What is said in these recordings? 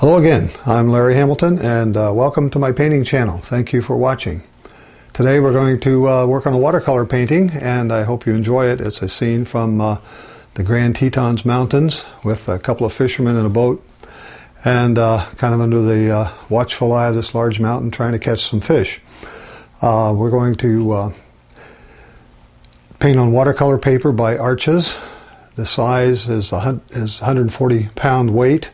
Hello again, I'm Larry Hamilton and welcome to my painting channel. Thank you for watching. Today we're going to work on a watercolor painting and I hope you enjoy it. It's a scene from the Grand Tetons Mountains with a couple of fishermen in a boat and kind of under the watchful eye of this large mountain trying to catch some fish. We're going to paint on watercolor paper by Arches. The size is 140 pound weight.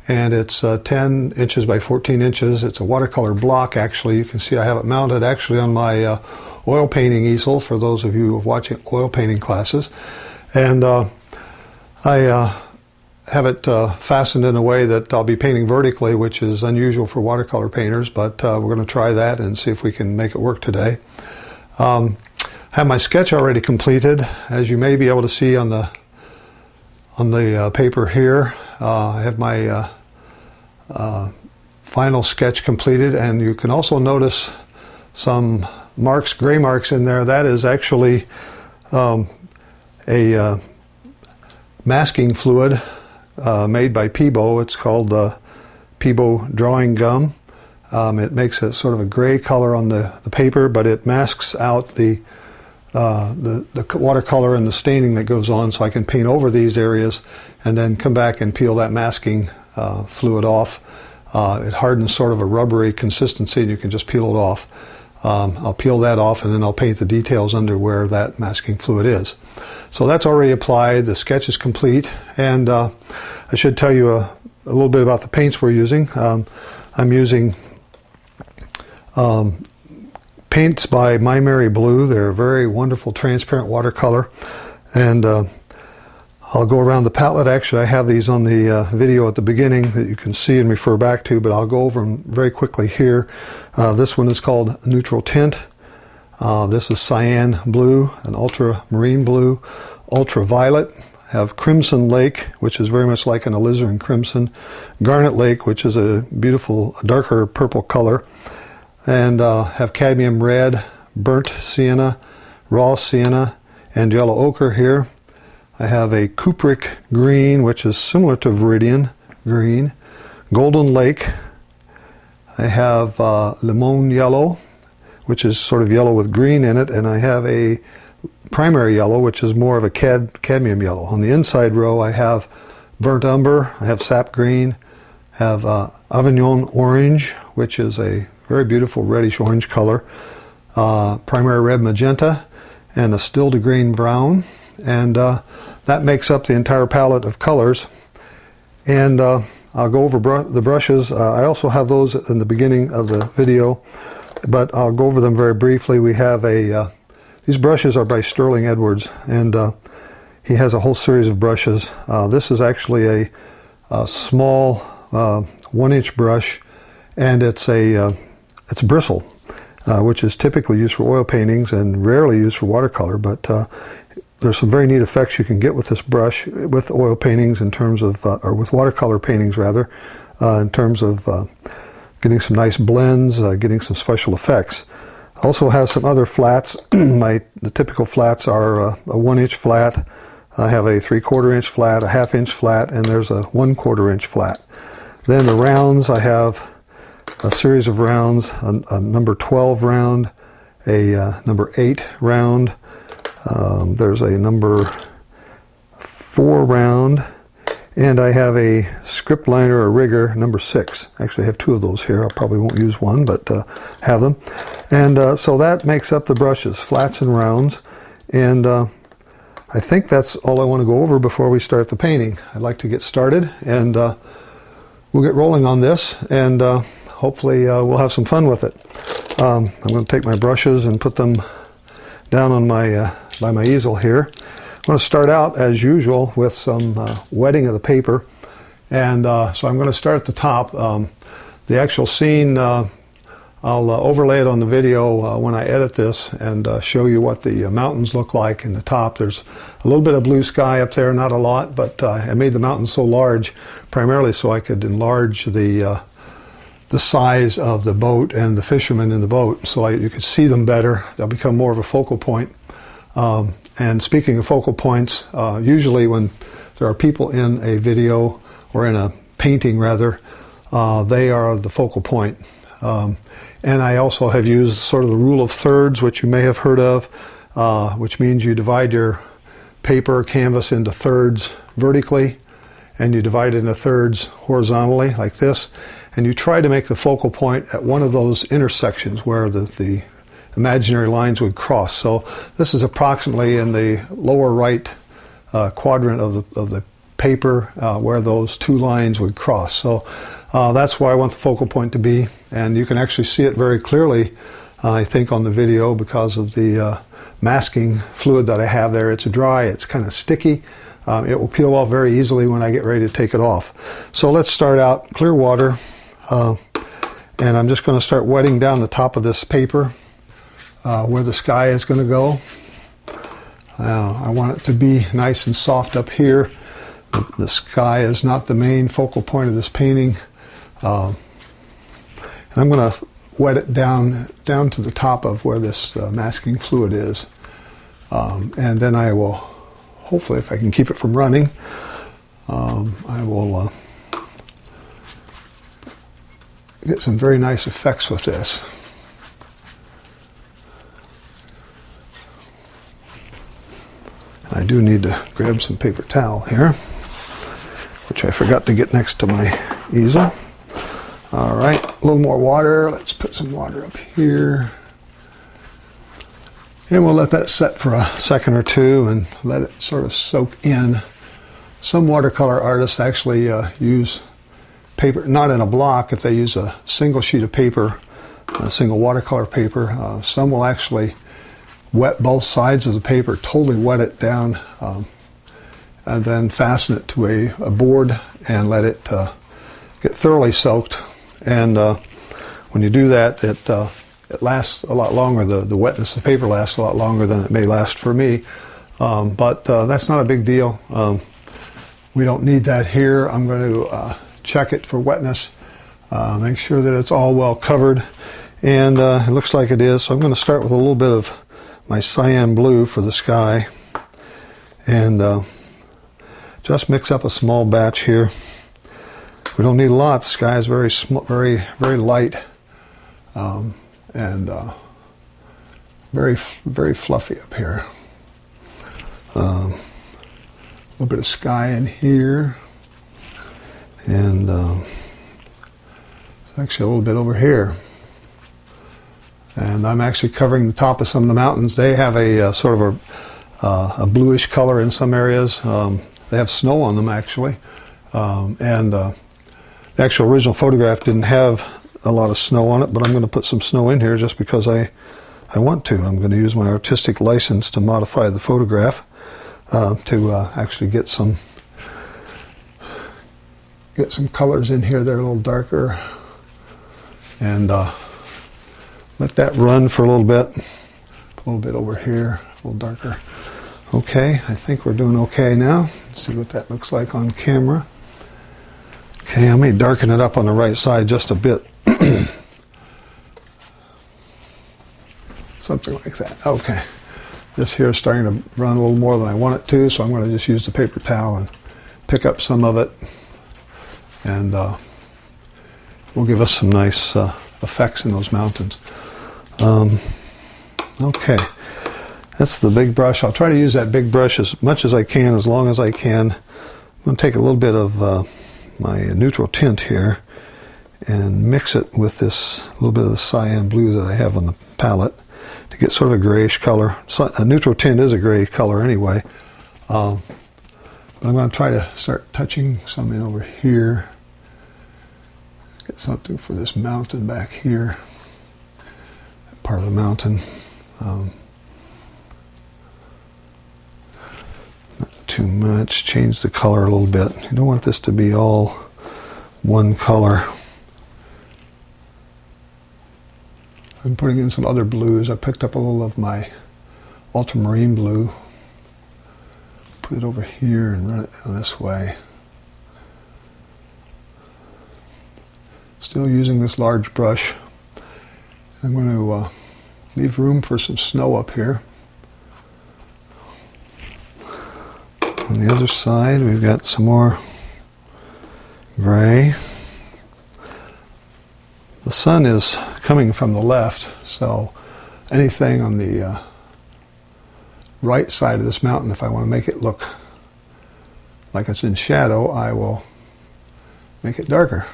And it's 10 inches by 14 inches. It's a watercolor block, actually. You can see I have it mounted actually on my oil painting easel for those of you who are watching oil painting classes. And I have it fastened in a way that I'll be painting vertically, which is unusual for watercolor painters, but we're going to try that and see if we can make it work today. I have my sketch already completed, as you may be able to see on the paper here. I have my final sketch completed, and you can also notice some marks, gray marks in there. That is actually a masking fluid made by Peebo. It's called Peebo drawing gum. It makes a sort of a gray color on the paper, but it masks out the watercolor and the staining that goes on, so I can paint over these areas and then come back and peel that masking fluid off. It hardens sort of a rubbery consistency and you can just peel it off. I'll peel that off and then I'll paint the details under where that masking fluid is. So that's already applied. The sketch is complete, and I should tell you a little bit about the paints we're using. I'm using paints by Maimeri Blu. They're a very wonderful transparent watercolor, and I'll go around the palette. Actually, I have these on the video at the beginning that you can see and refer back to, but I'll go over them very quickly here. This one is called Neutral Tint. This is Cyan Blue, an ultramarine blue, ultraviolet. I have Crimson Lake, which is very much like an alizarin crimson, Garnet Lake, which is a beautiful darker purple color, and have Cadmium Red, Burnt Sienna, Raw Sienna, and Yellow Ochre here. I have a Cupric Green, which is similar to Viridian Green, Golden Lake. I have Limon Yellow, which is sort of yellow with green in it, and I have a Primary Yellow, which is more of a cadmium yellow. On the inside row I have Burnt Umber, I have Sap Green, I have Avignon Orange, which is a very beautiful reddish orange color, Primary Red Magenta, and a Still to Green Brown. And that makes up the entire palette of colors. And I'll go over the brushes. I also have those in the beginning of the video, but I'll go over them very briefly. We have these brushes are by Sterling Edwards, and he has a whole series of brushes. This is actually a small 1-inch brush, and it's bristle, which is typically used for oil paintings and rarely used for watercolor, but there's some very neat effects you can get with this brush with oil paintings in terms of, or with watercolor paintings rather, in terms of getting some nice blends, getting some special effects. I also have some other flats. The typical flats are a 1-inch flat. I have a 3/4 inch flat, a 1/2 inch flat, and there's a 1/4 inch flat. Then the rounds, I have a series of rounds, a number 12 round, a number 8 round, there's a number 4 round, and I have a script liner or rigger number 6. Actually, I have 2 of those here. I probably won't use one, but have them. And so that makes up the brushes, flats and rounds. And I think that's all I want to go over before we start the painting. I'd like to get started, and we'll get rolling on this, and hopefully we'll have some fun with it. I'm going to take my brushes and put them down on my by my easel here. I'm going to start out as usual with some wetting of the paper, and so I'm going to start at the top. The actual scene, I'll overlay it on the video when I edit this and show you what the mountains look like in the top. There's a little bit of blue sky up there, not a lot, but I made the mountains so large primarily so I could enlarge the size of the boat and the fishermen in the boat, so you could see them better. They'll become more of a focal point. And speaking of focal points, usually when there are people in a video or in a painting rather, they are the focal point. And I also have used sort of the rule of thirds, which you may have heard of, which means you divide your paper canvas into thirds vertically, and you divide it into thirds horizontally like this, and you try to make the focal point at one of those intersections where the imaginary lines would cross. So this is approximately in the lower right quadrant of the paper where those two lines would cross. So that's where I want the focal point to be, and you can actually see it very clearly, I think, on the video because of the masking fluid that I have there. It's dry, it's kind of sticky. It will peel off very easily when I get ready to take it off. So let's start out clear water, and I'm just going to start wetting down the top of this paper where the sky is going to go. I want it to be nice and soft up here. The sky is not the main focal point of this painting. And I'm going to wet it down to the top of where this masking fluid is. And then I will, hopefully if I can keep it from running, I will get some very nice effects with this. I do need to grab some paper towel here, which I forgot to get next to my easel. All right, a little more water. Let's put some water up here. And we'll let that set for a second or two and let it sort of soak in. Some watercolor artists actually use paper, not in a block, if they use a single sheet of paper, a single watercolor paper. Some will actually wet both sides of the paper, totally wet it down, and then fasten it to a board and let it get thoroughly soaked. And when you do that, it lasts a lot longer. The wetness of the paper lasts a lot longer than it may last for me. But that's not a big deal. We don't need that here. I'm going to check it for wetness, make sure that it's all well covered. And it looks like it is. So I'm going to start with a little bit of my cyan blue for the sky. And just mix up a small batch here. We don't need a lot. The sky is very light, and very fluffy up here. A little bit of sky in here, and it's actually a little bit over here. And I'm actually covering the top of some of the mountains. They have a sort of a bluish color in some areas. They have snow on them actually, and the actual original photograph didn't have a lot of snow on it, but I'm going to put some snow in here just because I want to. I'm going to use my artistic license to modify the photograph to actually get some colors in here. They're a little darker, and let that run for a little bit over here, a little darker. Okay, I think we're doing okay now. Let's see what that looks like on camera. Okay, I may darken it up on the right side just a bit. Something like that. Okay. This here is starting to run a little more than I want it to, so I'm going to just use the paper towel and pick up some of it. And will give us some nice effects in those mountains. Okay. That's the big brush. I'll try to use that big brush as much as I can, as long as I can. I'm going to take a little bit of my neutral tint here and mix it with this little bit of the cyan blue that I have on the palette to get sort of a grayish color. So a neutral tint is a gray color anyway. But I'm going to try to start touching some in over here. Get something for this mountain back here. That part of the mountain. Not too much. Change the color a little bit. You don't want this to be all one color. I'm putting in some other blues. I picked up a little of my ultramarine blue. Put it over here and run it down this way. Still using this large brush. I'm going to leave room for some snow up here. On the other side, we've got some more gray. the sun is coming from the left, so anything on the right side of this mountain, if I want to make it look like it's in shadow, I will make it darker.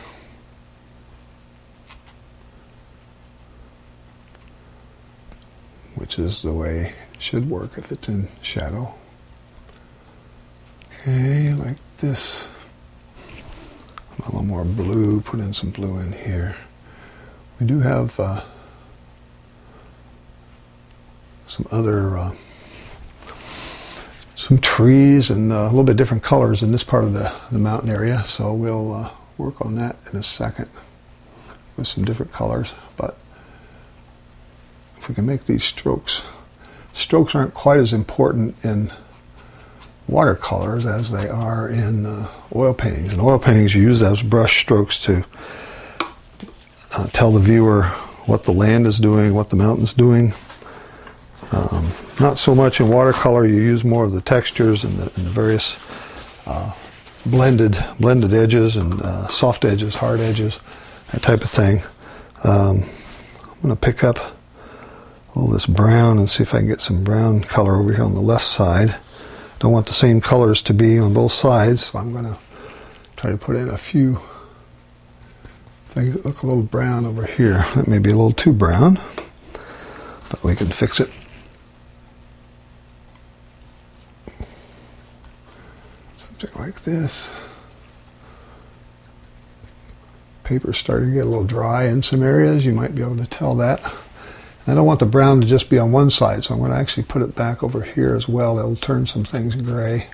Which is the way it should work if it's in shadow. Okay, like this. A little more blue, put in some blue in here. We do have some other, some trees and a little bit different colors in this part of the mountain area, so we'll work on that in a second with some different colors. But if we can make these strokes aren't quite as important in watercolors as they are in oil paintings. In oil paintings, you use those brush strokes to tell the viewer what the land is doing, what the mountain's doing. Not so much in watercolor. You use more of the textures and the various blended edges and soft edges, hard edges, that type of thing. I'm going to pick up all this brown and see if I can get some brown color over here on the left side. Don't want the same colors to be on both sides, so I'm going to try to put in a few things that look a little brown over here. That may be a little too brown, but we can fix it. Something like this. Paper's starting to get a little dry in some areas. You might be able to tell that. I don't want the brown to just be on one side, so I'm going to actually put it back over here as well. It'll turn some things gray.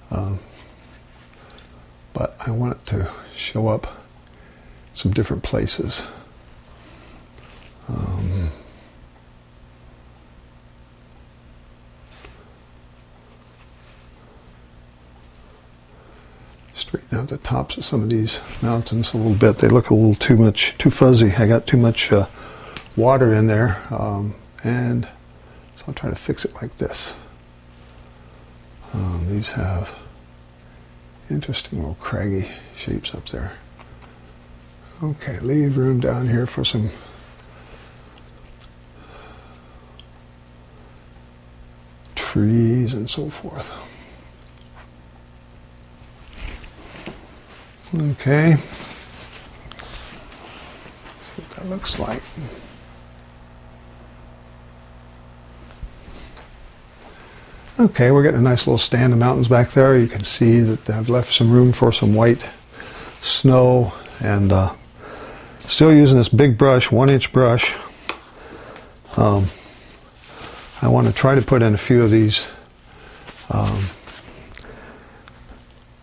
But I want it to show up some different places. Straighten out the tops of some of these mountains a little bit. They look a little too fuzzy. I got too much water in there, and so I'll try to fix it like this. These have interesting little craggy shapes up there. Okay, leave room down here for some trees and so forth. Okay, see what that looks like. Okay, we're getting a nice little stand of mountains back there. You can see that I've left some room for some white snow, and still using this big brush, 1-inch brush. I want to try to put in a few of these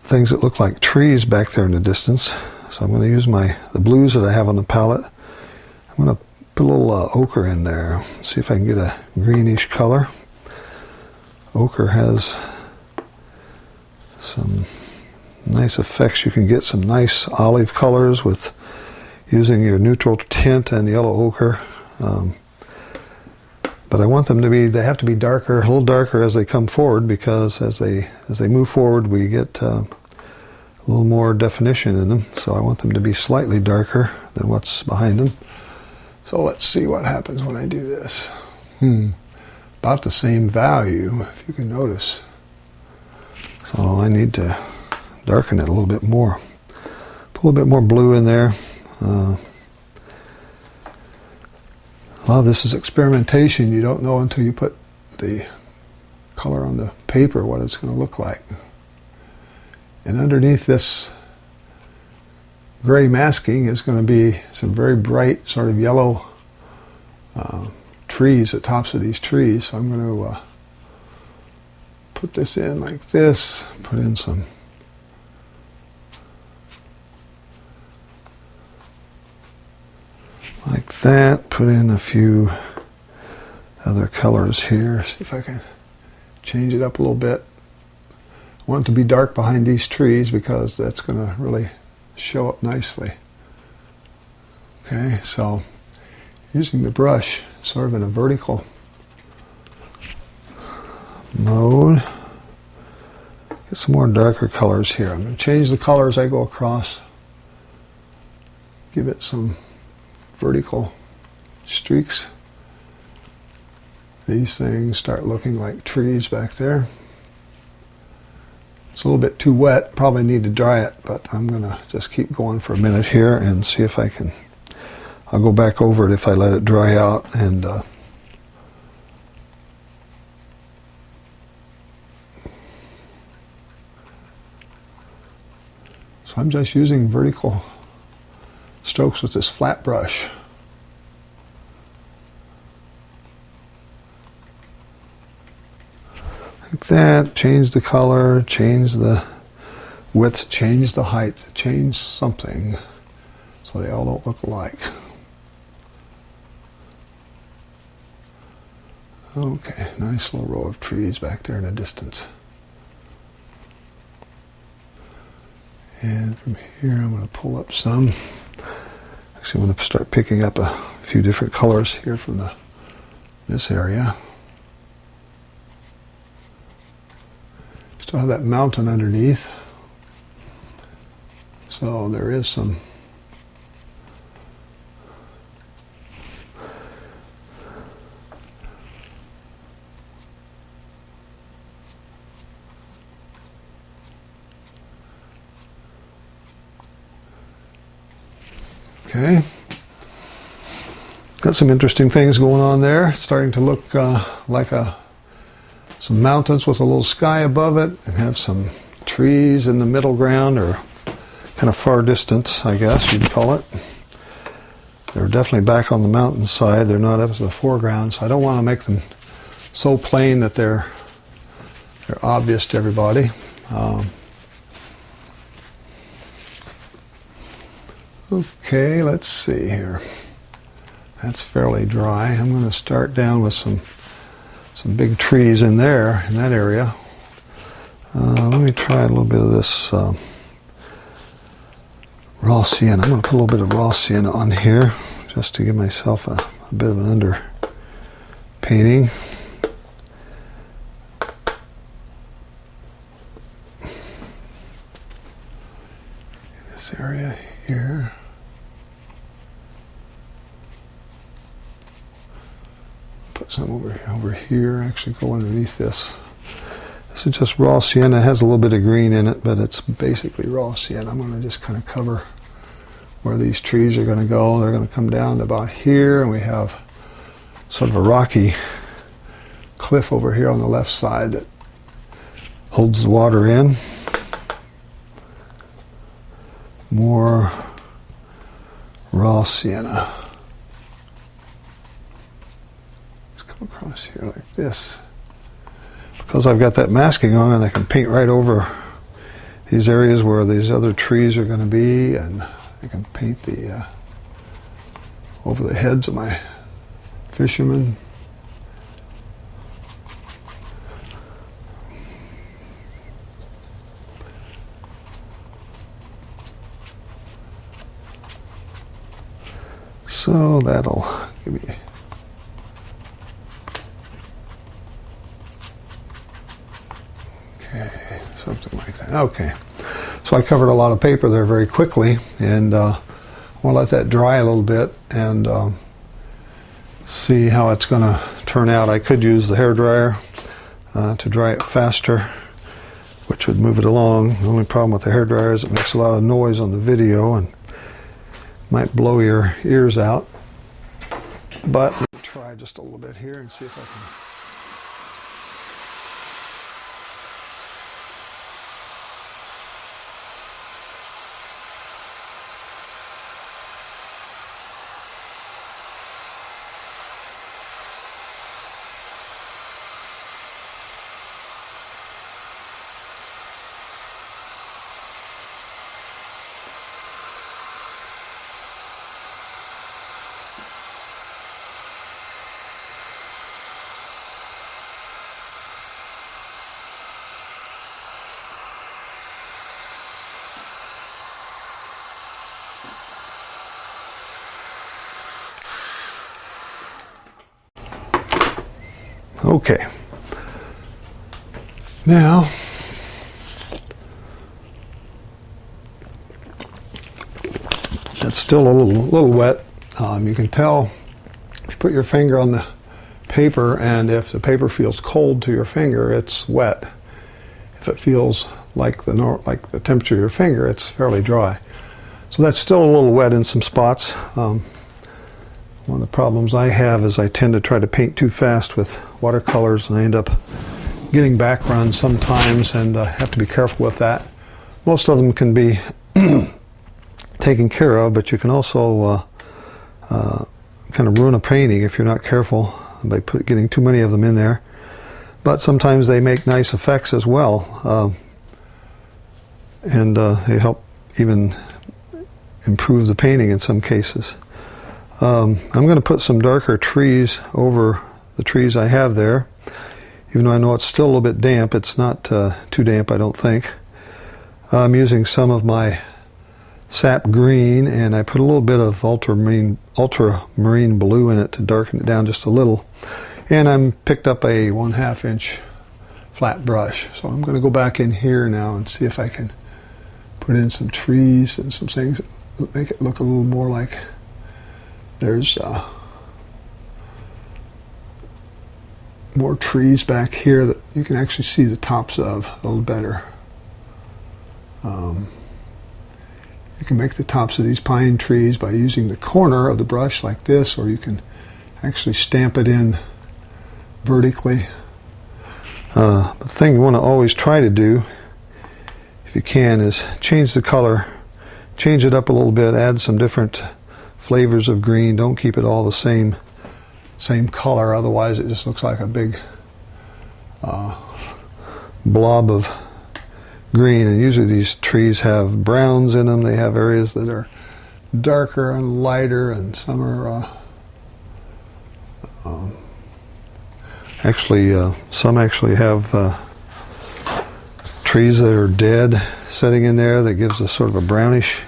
things that look like trees back there in the distance. So I'm going to use the blues that I have on the palette. I'm going to put a little ochre in there, see if I can get a greenish color. Ochre has some nice effects. You can get some nice olive colors with using your neutral tint and yellow ochre. But I want them to be, they have to be darker, a little darker as they come forward, because as they move forward we get a little more definition in them. So I want them to be slightly darker than what's behind them. So let's see what happens when I do this. About the same value, if you can notice. So I need to darken it a little bit more. Put a little bit more blue in there. A lot of this is experimentation. You don't know until you put the color on the paper what it's going to look like. And underneath this gray masking is going to be some very bright sort of yellow trees, the tops of these trees. So I'm going to put this in like this, put in some like that, put in a few other colors here, see if I can change it up a little bit. I want it to be dark behind these trees because that's going to really show up nicely. Okay, so using the brush sort of in a vertical mode, get some more darker colors here. I'm going to change the color as I go across, give it some vertical streaks. These things start looking like trees back there. It's a little bit too wet, probably need to dry it, but I'm going to just keep going for a minute here and see if I can. I'll go back over it if I let it dry out, and so I'm just using vertical strokes with this flat brush. Like that, change the color, change the width, change the height, change something so they all don't look alike. Okay, nice little row of trees back there in the distance. And from here I'm going to pull up some. Actually, I'm going to start picking up a few different colors here from this area. Still have that mountain underneath, so there is some okay. Got some interesting things going on there. It's starting to look like some mountains with a little sky above it, and have some trees in the middle ground, or kind of far distance, I guess you'd call it. They're definitely back on the mountain side. They're not up to the foreground, so I don't want to make them so plain that they're obvious to everybody. Okay, let's see here. That's fairly dry. I'm going to start down with some big trees in there, in that area. Let me try a little bit of this raw sienna. I'm going to put a little bit of raw sienna on here just to give myself a bit of an under painting. This area here. Put some over here, actually go underneath this. This is just raw sienna. It has a little bit of green in it, but it's basically raw sienna. I'm going to just kind of cover where these trees are going to go. They're going to come down to about here, and we have sort of a rocky cliff over here on the left side that holds the water in. More raw sienna. Across here like this. Because I've got that masking on, and I can paint right over these areas where these other trees are going to be, and I can paint the over the heads of my fishermen. So that'll give me something like that. Okay, so I covered a lot of paper there very quickly, and I want to let that dry a little bit and see how it's going to turn out. I could use the hairdryer to dry it faster, which would move it along. The only problem with the hairdryer is it makes a lot of noise on the video and might blow your ears out. But let me try just a little bit here and see if I can. Okay. Now, that's still a little wet. You can tell if you put your finger on the paper, and if the paper feels cold to your finger, it's wet. If it feels like the temperature of your finger, it's fairly dry. So that's still a little wet in some spots. One of the problems I have is I tend to try to paint too fast with watercolors, and I end up getting backruns sometimes, and have to be careful with that. Most of them can be taken care of, but you can also kind of ruin a painting if you're not careful by getting too many of them in there. But sometimes they make nice effects as well, and they help even improve the painting in some cases. I'm going to put some darker trees over the trees I have there. Even though I know it's still a little bit damp, it's not too damp, I don't think. I'm using some of my sap green, and I put a little bit of ultramarine blue in it to darken it down just a little. And I picked up a 1/2 inch flat brush. So I'm going to go back in here now and see if I can put in some trees and some things that make it look a little more like there's more trees back here that you can actually see the tops of a little better. You can make the tops of these pine trees by using the corner of the brush like this, or you can actually stamp it in vertically. The thing you want to always try to do, if you can, is change the color, change it up a little bit, add some different flavors of green. Don't keep it all the same color, otherwise it just looks like a big blob of green. And usually these trees have browns in them. They have areas that are darker and lighter, and some are some actually have trees that are dead sitting in there that gives us sort of a brownish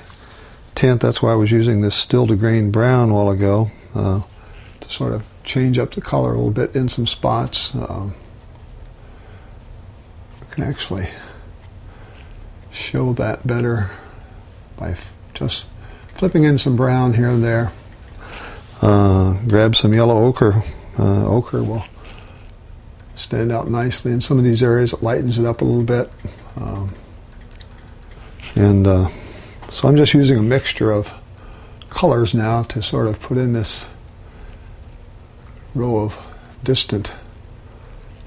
tint. That's why I was using this still to grain brown a while ago, to sort of change up the color a little bit in some spots. You can actually show that better by just flipping in some brown here and there. Grab some yellow ochre. Ochre will stand out nicely in some of these areas. It lightens it up a little bit. So I'm just using a mixture of colors now to sort of put in this row of distant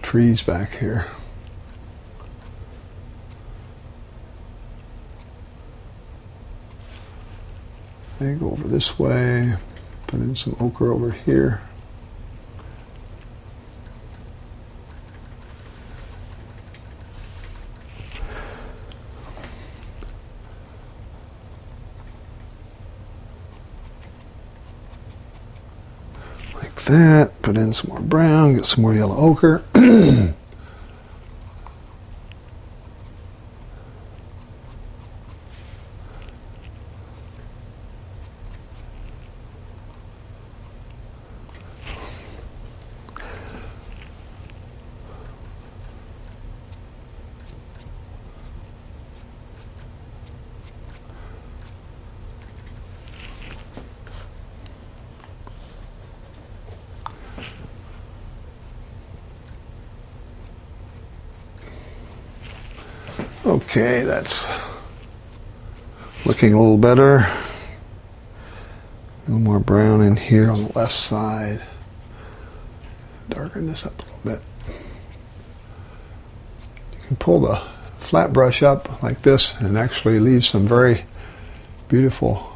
trees back here. I go over this way, put in some ochre over here. Like that, put in some more brown, get some more yellow ochre. Okay, that's looking a little better. A little more brown in here on the left side. Darken this up a little bit. You can pull the flat brush up like this and actually leave some very beautiful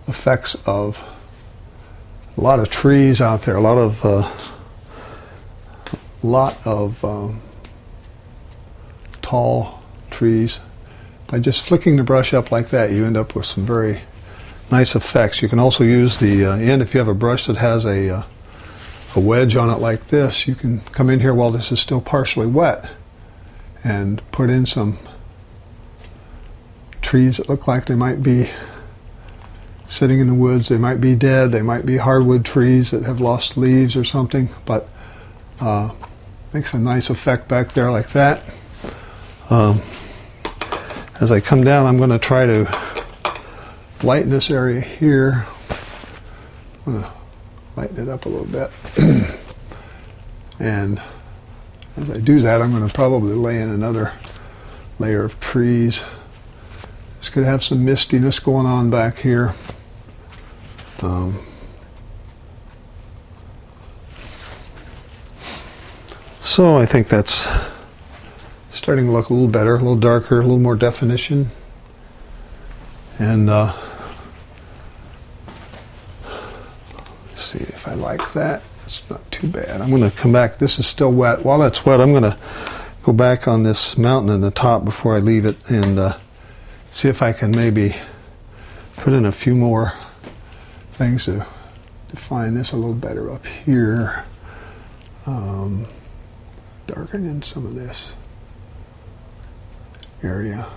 effects of a lot of trees out there, a lot of tall trees. By just flicking the brush up like that, you end up with some very nice effects. You can also use the end. If you have a brush that has a wedge on it like this, you can come in here while this is still partially wet and put in some trees that look like they might be sitting in the woods. They might be dead. They might be hardwood trees that have lost leaves or something, but makes a nice effect back there like that. As I come down, I'm going to try to lighten this area here I'm going to lighten it up a little bit. And as I do that, I'm going to probably lay in another layer of trees. This could have some mistiness going on back here. So I think that's starting to look a little better, a little darker, a little more definition. And let's see if I like that. It's not too bad. I'm going to come back. This is still wet. While it's wet, I'm going to go back on this mountain in the top before I leave it and see if I can maybe put in a few more things to define this a little better up here. Darken in some of this area.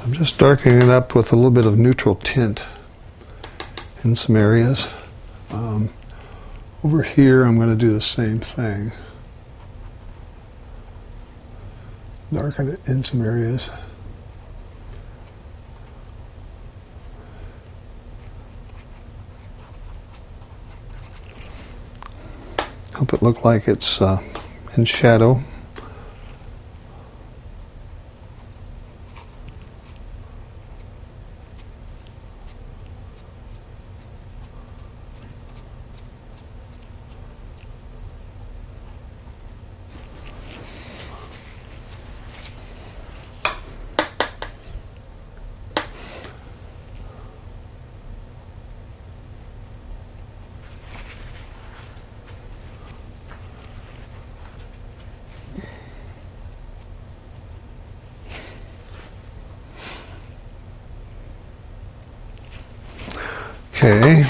I'm just darkening it up with a little bit of neutral tint in some areas. Over here I'm going to do the same thing. Darken it in some areas. Help it look like it's in shadow. Okay,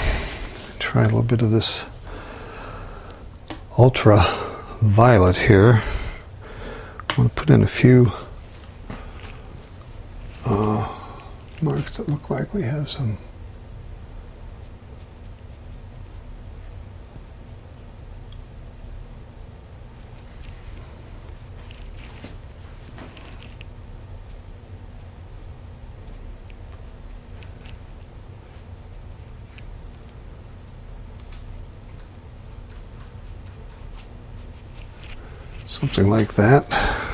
try a little bit of this ultraviolet here. I want to put in a few marks that look like we have some something like that. A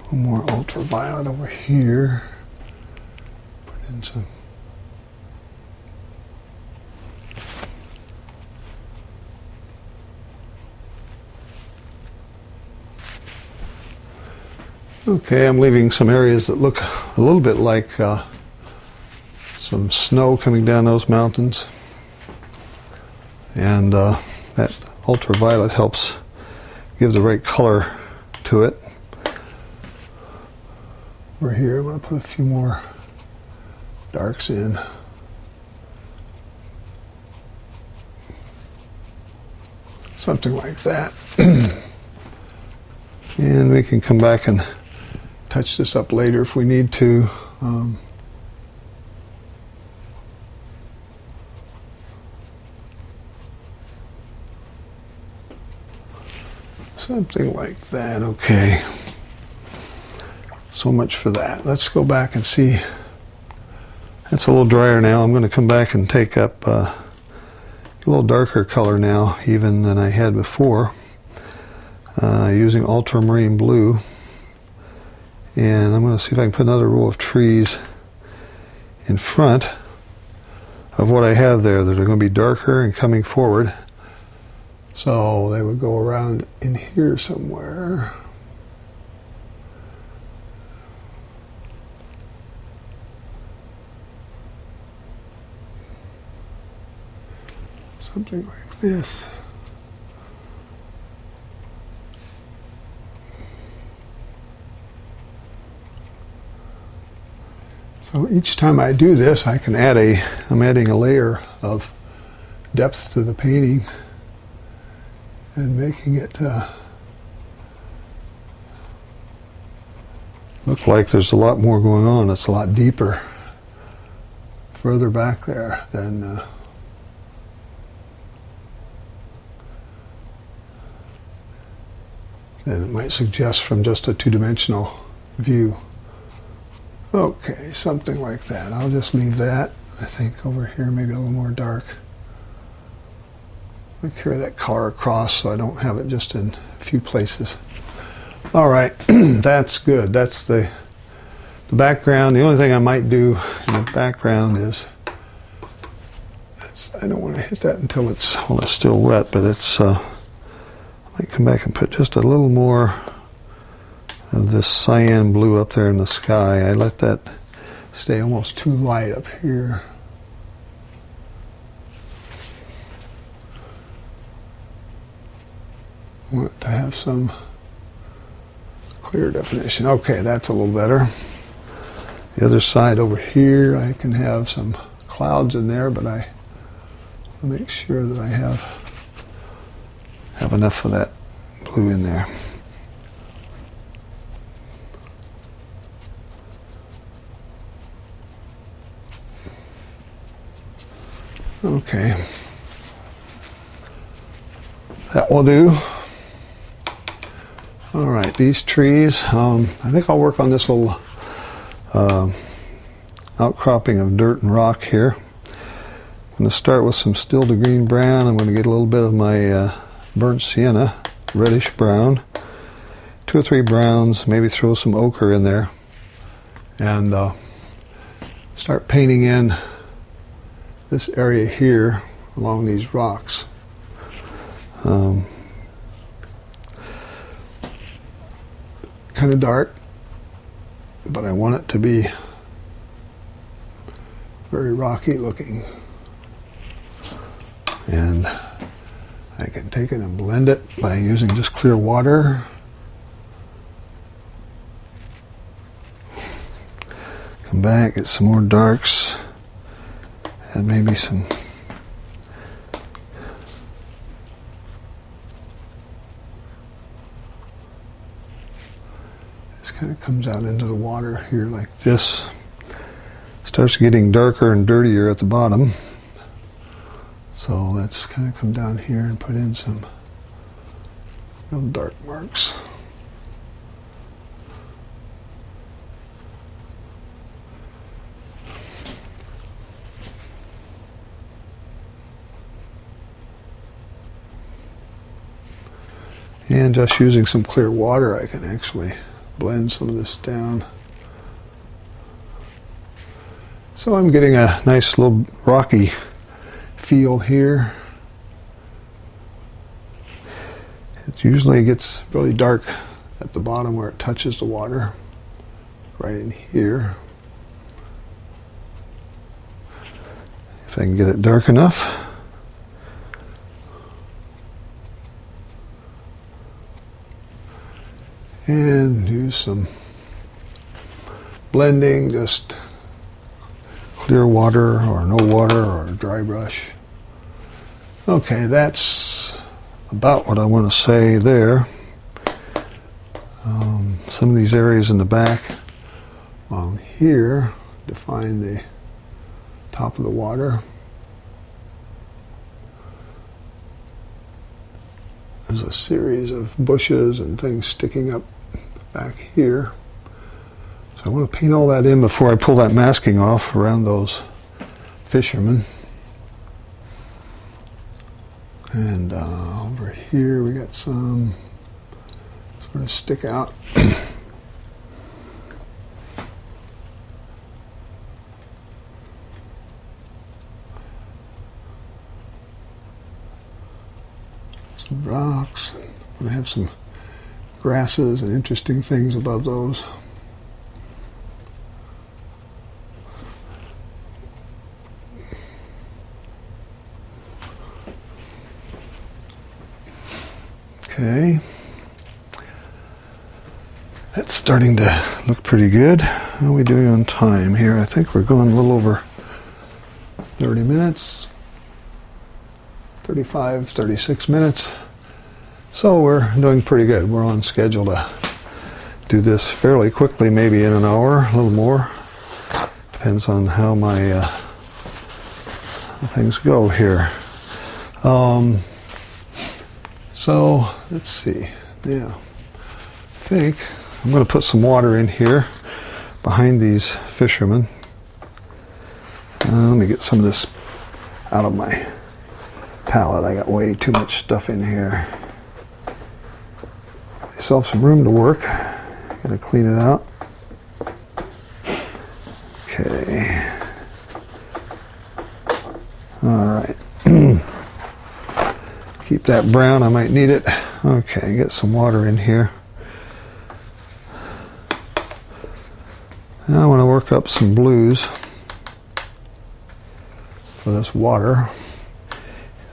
little more ultraviolet over here. Put in some. Okay, I'm leaving some areas that look a little bit like some snow coming down those mountains. And that ultraviolet helps give the right color to it. Over here, I'm going to put a few more darks in. Something like that. And we can come back and touch this up later if we need to. Something like that. Okay. So much for that. Let's go back and see. That's a little drier now. I'm going to come back and take up a little darker color now, even than I had before, using ultramarine blue. And I'm going to see if I can put another row of trees in front of what I have there that are going to be darker and coming forward. So they would go around in here somewhere. Something like this. So each time I do this, I can add I'm adding a layer of depth to the painting and making it look like there's a lot more going on. It's a lot deeper further back there than it might suggest from just a two-dimensional view. Okay, something like that. I'll just leave that. I think over here maybe a little more dark. I carry that color across so I don't have it just in a few places. All right, that's good. That's the background. The only thing I might do in the background is, I don't want to hit that until it's still wet, but it's, I might come back and put just a little more of this cyan blue up there in the sky. I let that stay almost too light up here. I want it to have some clear definition. Okay, that's a little better. The other side over here, I can have some clouds in there, but I want to make sure that I have enough of that blue in there. Okay, that will do. All right, these trees, I think I'll work on this little outcropping of dirt and rock here. I'm going to start with some still to green brown. I'm going to get a little bit of my burnt sienna, reddish brown, 2 or 3 browns, maybe throw some ochre in there, and start painting in this area here along these rocks. Kind of dark, but I want it to be very rocky looking. And I can take it and blend it by using just clear water. Come back, get some more darks, and maybe some kind of comes out into the water here like this. Starts getting darker and dirtier at the bottom. So let's kind of come down here and put in some real dark marks. And just using some clear water, I can actually blend some of this down. So I'm getting a nice little rocky feel here. It usually gets really dark at the bottom where it touches the water, right in here. If I can get it dark enough. And use some blending, just clear water or no water or a dry brush. Okay, that's about what I want to say there. Some of these areas in the back along here define the top of the water. There's a series of bushes and things sticking up back here. So I want to paint all that in before I pull that masking off around those fishermen. And over here we got some sort of stick out. Some rocks. I'm going to have some grasses and interesting things above those. Okay. That's starting to look pretty good. How are we doing on time here? I think we're going a little over 30 minutes. 35, 36 minutes. So we're doing pretty good. We're on schedule to do this fairly quickly, maybe in an hour, a little more. Depends on how my things go here. So let's see. Yeah, I think I'm going to put some water in here behind these fishermen. Let me get some of this out of my palette. I got way too much stuff in here. Got myself some room to work. Gonna clean it out. Okay. All right. Keep that brown. I might need it. Okay, get some water in here. Now I want to work up some blues for this water.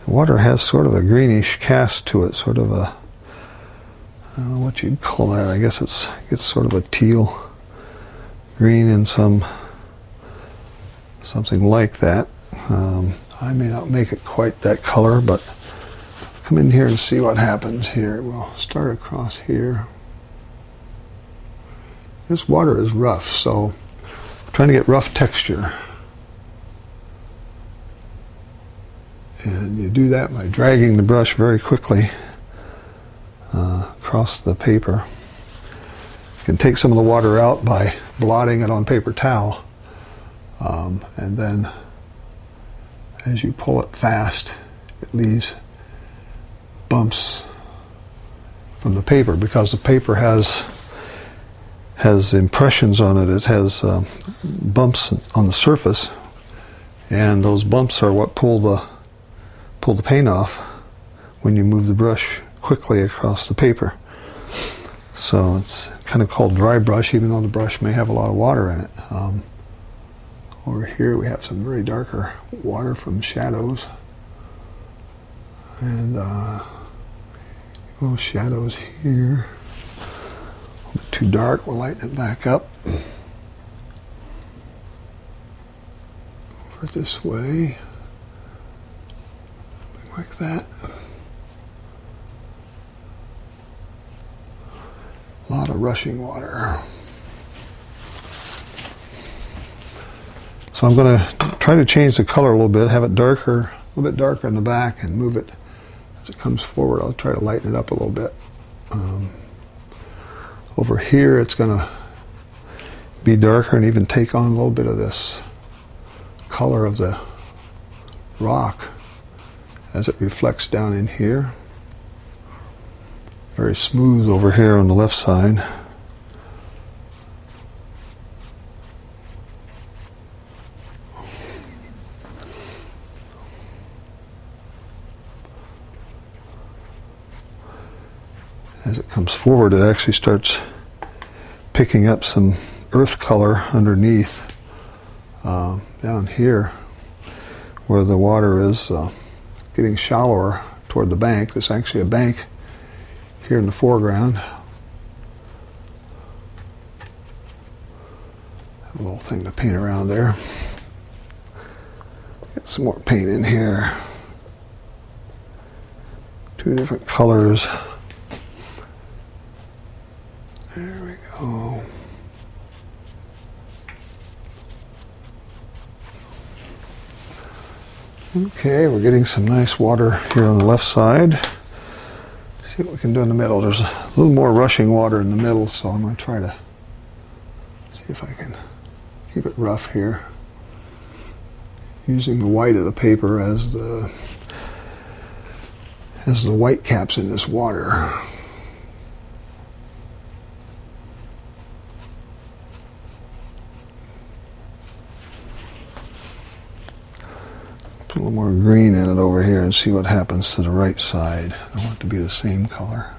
The water has sort of a greenish cast to it, sort of a, I don't know what you'd call that. I guess it's sort of a teal green and something like that. I may not make it quite that color, but come in here and see what happens here. We'll start across here. This water is rough, so I'm trying to get rough texture. And you do that by dragging the brush very quickly across the paper. You can take some of the water out by blotting it on paper towel. And then as you pull it fast, it leaves bumps from the paper, because the paper has impressions on it. It has bumps on the surface, and those bumps are what pull the paint off when you move the brush quickly across the paper. So it's kind of called dry brush, even though the brush may have a lot of water in it. Over here we have some very darker water from shadows, and little shadows here. A bit too dark, we'll lighten it back up. Over this way, like that. A lot of rushing water. So I'm going to try to change the color a little bit, have it darker, a little bit darker in the back, and move it as it comes forward. I'll try to lighten it up a little bit. Over here it's going to be darker and even take on a little bit of this color of the rock as it reflects down in here. Very smooth over here on the left side. As it comes forward, it actually starts picking up some earth color underneath. Down here, where the water is getting shallower toward the bank. There's actually a bank here in the foreground. Have a little thing to paint around there. Get some more paint in here. Two different colors. There we go. Okay, we're getting some nice water here on the left side. See what we can do in the middle. There's a little more rushing water in the middle, so I'm going to try to see if I can keep it rough here. Using the white of the paper as the white caps in this water. Put a little more green in it over here and see what happens to the right side. I want it to be the same color.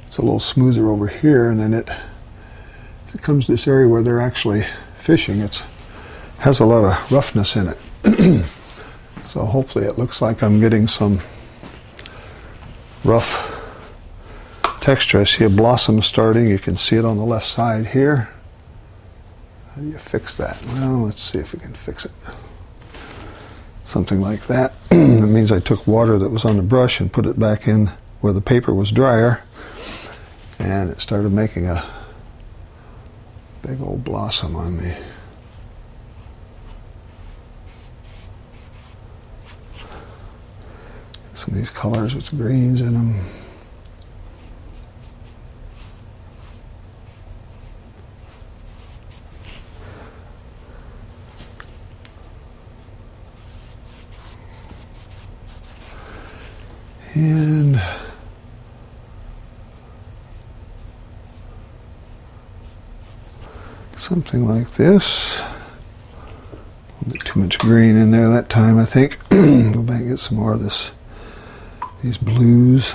It's a little smoother over here, and then it comes to this area where they're actually fishing. It has a lot of roughness in it. So hopefully it looks like I'm getting some rough texture. I see a blossom starting. You can see it on the left side here. How do you fix that? Well, let's see if we can fix it. Something like that. That means I took water that was on the brush and put it back in where the paper was drier, and it started making a big old blossom on me. Some of these colors with greens in them. And something like this. A little bit too much green in there that time, I think. Go back and get some more of these blues.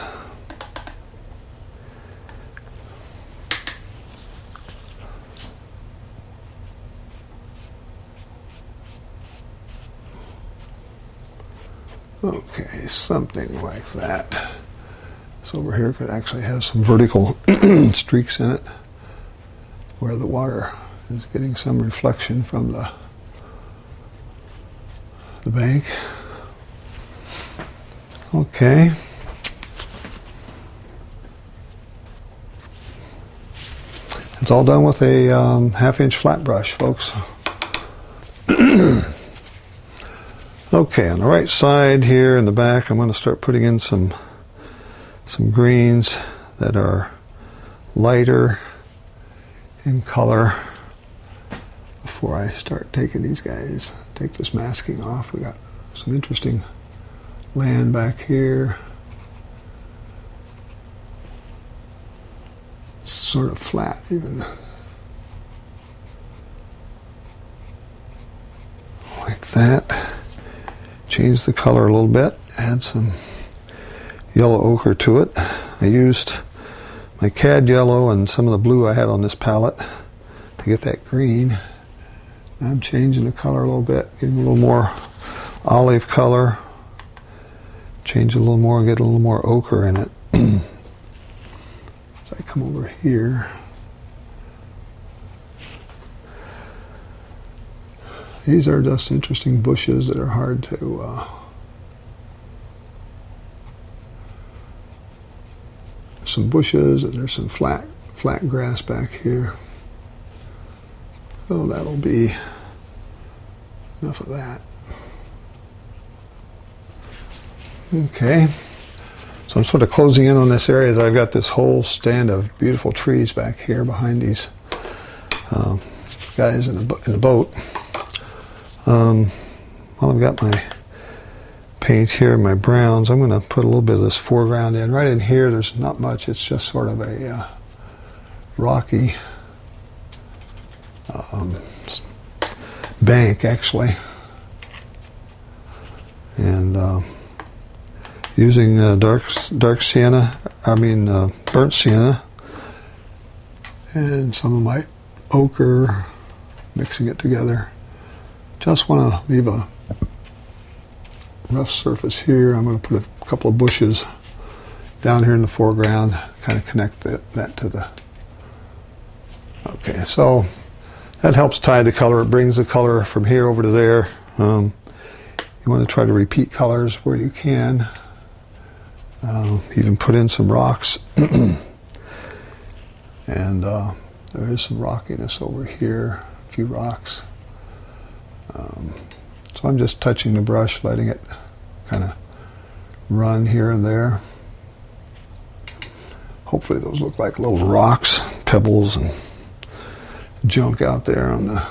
Okay, something like that. This over here could actually have some vertical streaks in it where the water is getting some reflection from the bank. Okay. It's all done with a 1/2-inch flat brush, folks. Okay, on the right side here in the back, I'm going to start putting in some greens that are lighter in color before I start taking these guys. Take this masking off. We got some interesting land back here. It's sort of flat even. Like that. Change the color a little bit. Add some yellow ochre to it. I used my cad yellow and some of the blue I had on this palette to get that green. I'm changing the color a little bit, getting a little more olive color. Change it a little more, get a little more ochre in it. As I come over here, these are just interesting bushes that are hard to some bushes, and there's some flat grass back here. So that'll be enough of that. Okay, so I'm sort of closing in on this area. I've got this whole stand of beautiful trees back here behind these guys in the boat. While I've got my paint here, my browns, I'm going to put a little bit of this foreground in. Right in here, there's not much. It's just sort of a rocky bank, actually. And using dark sienna, burnt sienna, and some of my ochre, mixing it together. Just want to leave a rough surface here. I'm going to put a couple of bushes down here in the foreground, kind of connect that to the... Okay, so that helps tie the color. It brings the color from here over to there. You want to try to repeat colors where you can. Even put in some rocks. And there is some rockiness over here, a few rocks. So I'm just touching the brush, letting it kind of run here and there. Hopefully those look like little rocks, pebbles, and junk out there on the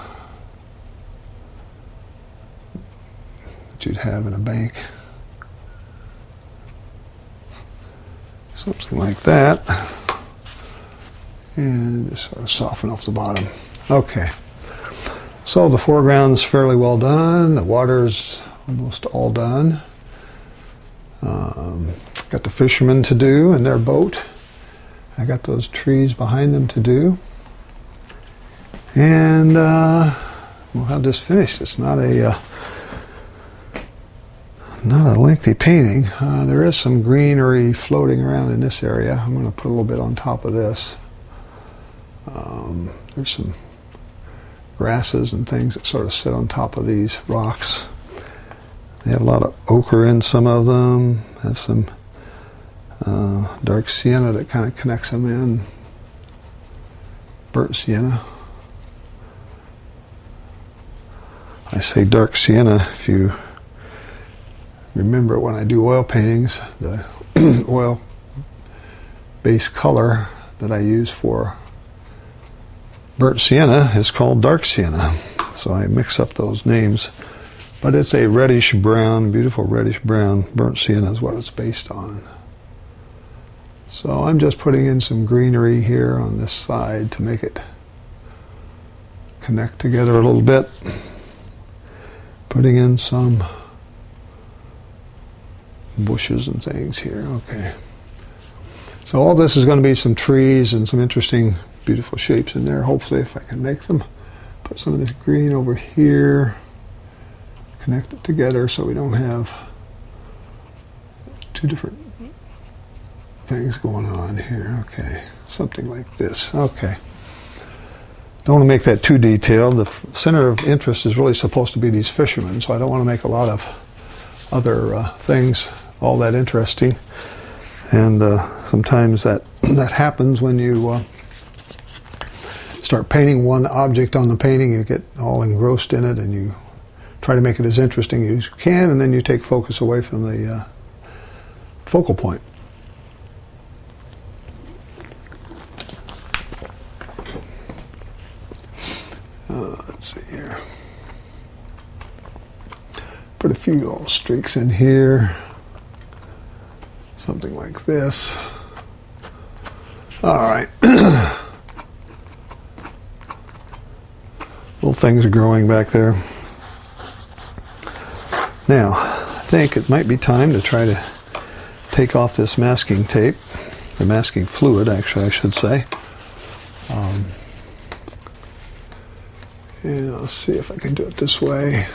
that you'd have in a bank. Something like that. And just sort of soften off the bottom. Okay. So the foreground's fairly well done. The water's almost all done. Got the fishermen to do in their boat. I got those trees behind them to do. And we'll have this finished. It's not a lengthy painting. There is some greenery floating around in this area. I'm going to put a little bit on top of this. There's some grasses and things that sort of sit on top of these rocks. They have a lot of ochre in some of them. Have some dark sienna that kind of connects them in. Burnt sienna. I say dark sienna if you remember when I do oil paintings, the oil base color that I use for burnt sienna is called dark sienna. So I mix up those names. But it's a reddish brown, beautiful reddish brown. Burnt sienna is what it's based on. So I'm just putting in some greenery here on this side to make it connect together a little bit. Putting in some bushes and things here. Okay. So all this is going to be some trees and some interesting, beautiful shapes in there. Hopefully, if I can make them. Put some of this green over here. Connect it together so we don't have two different things going on here. Okay. Something like this. Okay. Don't want to make that too detailed. The center of interest is really supposed to be these fishermen, so I don't want to make a lot of other things all that interesting. And sometimes that happens when you start painting one object on the painting. You get all engrossed in it and you try to make it as interesting as you can, and then you take focus away from the focal point. Let's see here. Put a few little streaks in here. Something like this. All right. Little things are growing back there. Now, I think it might be time to try to take off this masking tape, the masking fluid, actually, I should say. And I'll see if I can do it this way.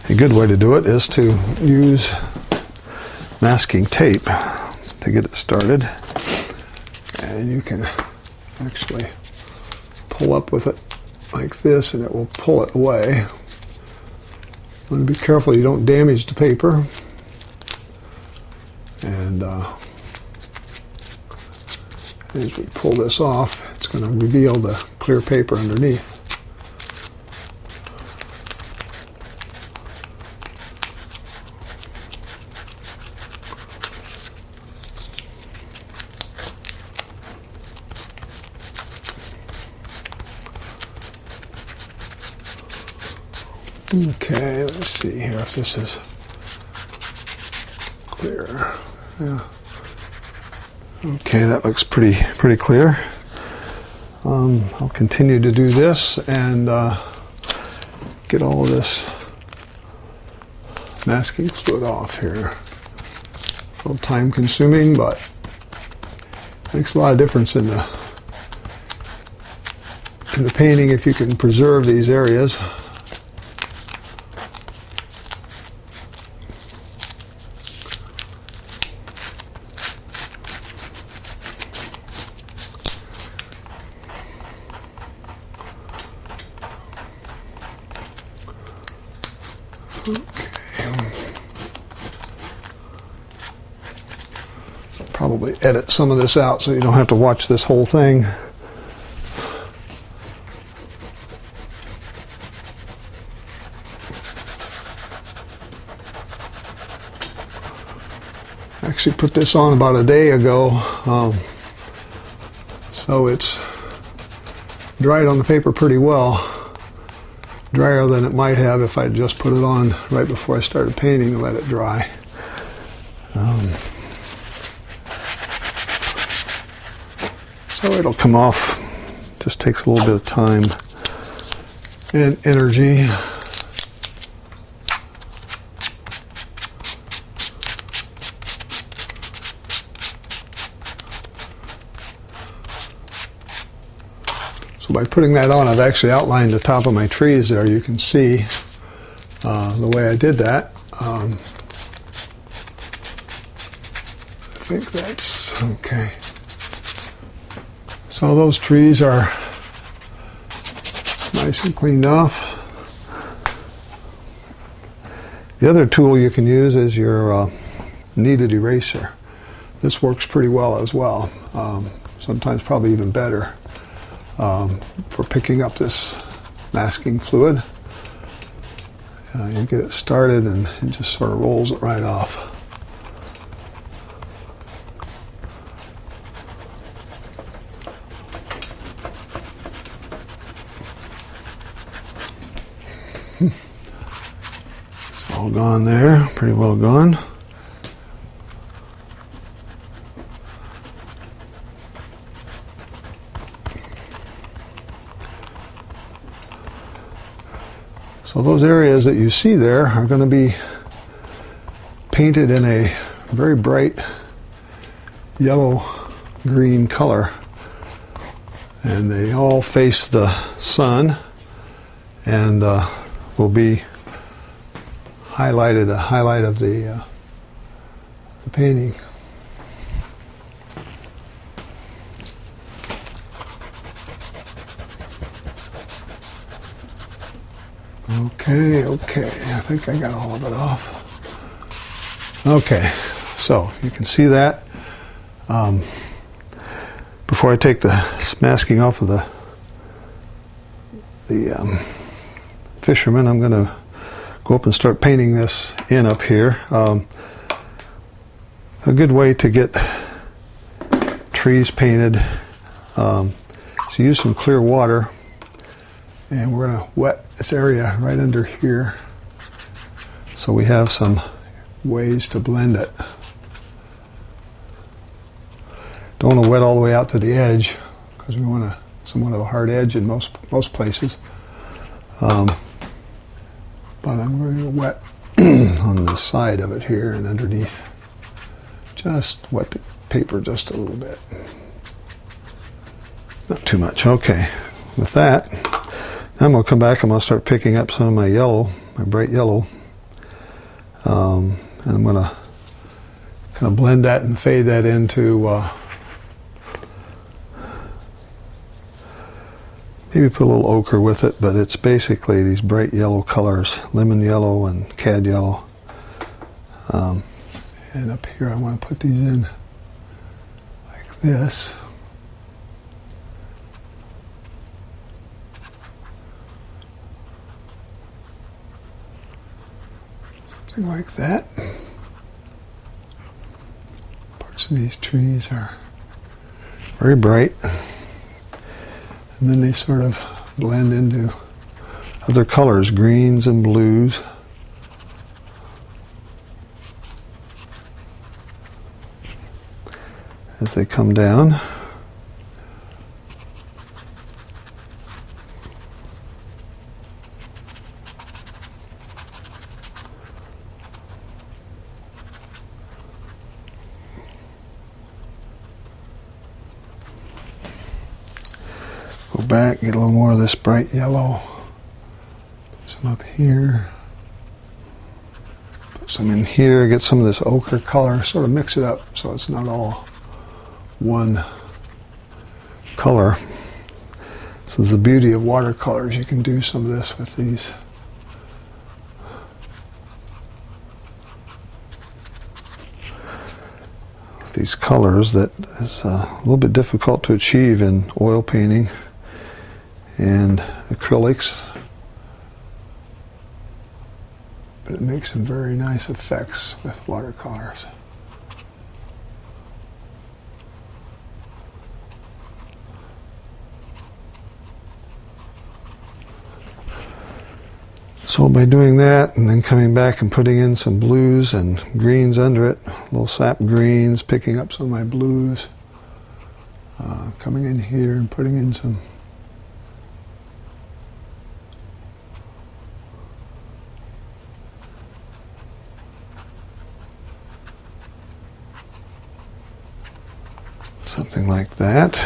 A good way to do it is to use masking tape to get it started. And you can actually pull up with it like this and it will pull it away. You want to be careful you don't damage the paper. And as we pull this off, it's going to reveal the clear paper underneath. Okay, let's see here if this is clear. Yeah. Okay, that looks pretty clear. I'll continue to do this and get all of this masking fluid off here. A little time consuming, but makes a lot of difference in the painting if you can preserve these areas. Probably edit some of this out so you don't have to watch this whole thing. I actually put this on about a day ago, so it's dried on the paper pretty well. Drier than it might have if I just put it on right before I started painting and let it dry. So it'll come off. Just takes a little bit of time and energy. So by putting that on, I've actually outlined the top of my trees there. You can see the way I did that. I think that's okay. So those trees are nice and cleaned off. The other tool you can use is your Kneaded Eraser. This works pretty well as well. Sometimes probably even better for picking up this masking fluid. You get it started and it just sort of rolls it right off. It's all gone there, pretty well gone. So those areas that you see there are going to be painted in a very bright yellow-green color. And they all face the sun and will be highlighted, a highlight of the painting. Okay, I think I got all of it off. Okay, so you can see that. Before I take the masking off of the fisherman, I'm going to go up and start painting this in up here. A good way to get trees painted is to use some clear water. And we're going to wet this area right under here so we have some ways to blend it. Don't want to wet all the way out to the edge because we want somewhat of a hard edge in most places. But I'm going to wet on the side of it here and underneath. Just wet the paper just a little bit. Not too much. Okay. With that, I'm going to come back. I'm going to start picking up some of my yellow, my bright yellow. And I'm going to kind of blend that and fade that into, maybe put a little ochre with it, but it's basically these bright yellow colors, lemon yellow and cad yellow. And up here I want to put these in like this. Something like that. Parts of these trees are very bright, and then they sort of blend into other colors, greens and blues. As they come down. Go back, get a little more of this bright yellow. Put some up here. Put some in here, get some of this ochre color, sort of mix it up so it's not all one color. This is the beauty of watercolors. You can do some of this with these colors that is a little bit difficult to achieve in oil painting and acrylics, but it makes some very nice effects with watercolors. So by doing that and then coming back and putting in some blues and greens under it, little sap greens, picking up some of my blues, coming in here and putting in some something like that.